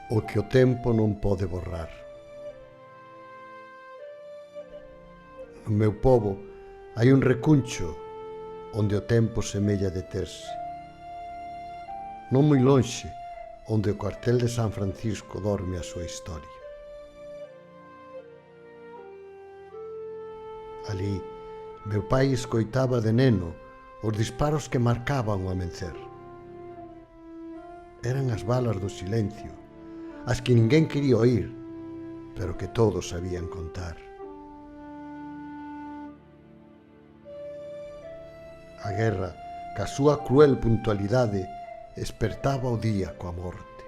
o que o tempo non pode borrar. No meu pobo hai un recuncho onde o tempo semella deterse. Non moi lonxe, onde o cuartel de San Francisco dorme a súa historia. Ali, meu pai escoitaba de neno os disparos que marcaban o amencer. Eran as balas do silencio, as que ninguén quería oír, pero que todos sabían contar. A guerra, ca súa cruel puntualidade, espertaba o día coa morte.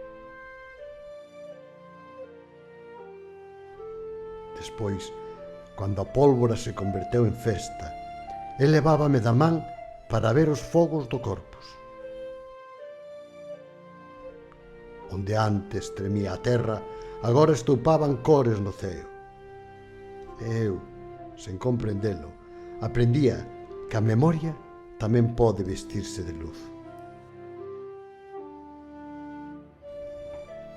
Despois, cando a pólvora se converteu en festa, el levábame da man para ver os fogos do Corpus. Onde antes tremía a terra, agora estoupaban cores no ceo. E eu, sen comprendelo, aprendía que a memoria tamén pode vestirse de luz.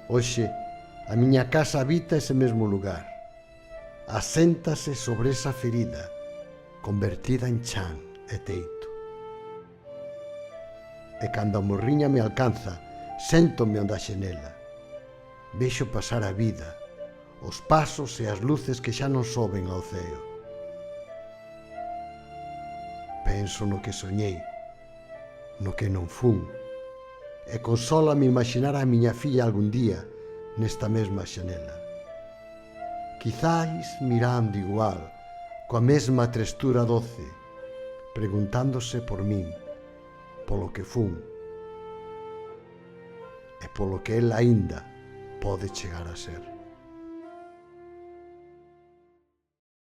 Hoxe, a miña casa habita ese mesmo lugar. Aséntase sobre esa ferida, convertida en chan e teito. E cando a morriña me alcanza, séntome onde a xenela. Vexo pasar a vida, os pasos e as luces que xa non soben ao ceo. Penso no que soñei, no que non fun, e consólame imaginar a miña filla algún día nesta mesma xanela. Quizáis mirando igual, coa mesma trestura doce, preguntándose por min, polo que fun, e polo que el aínda pode chegar a ser.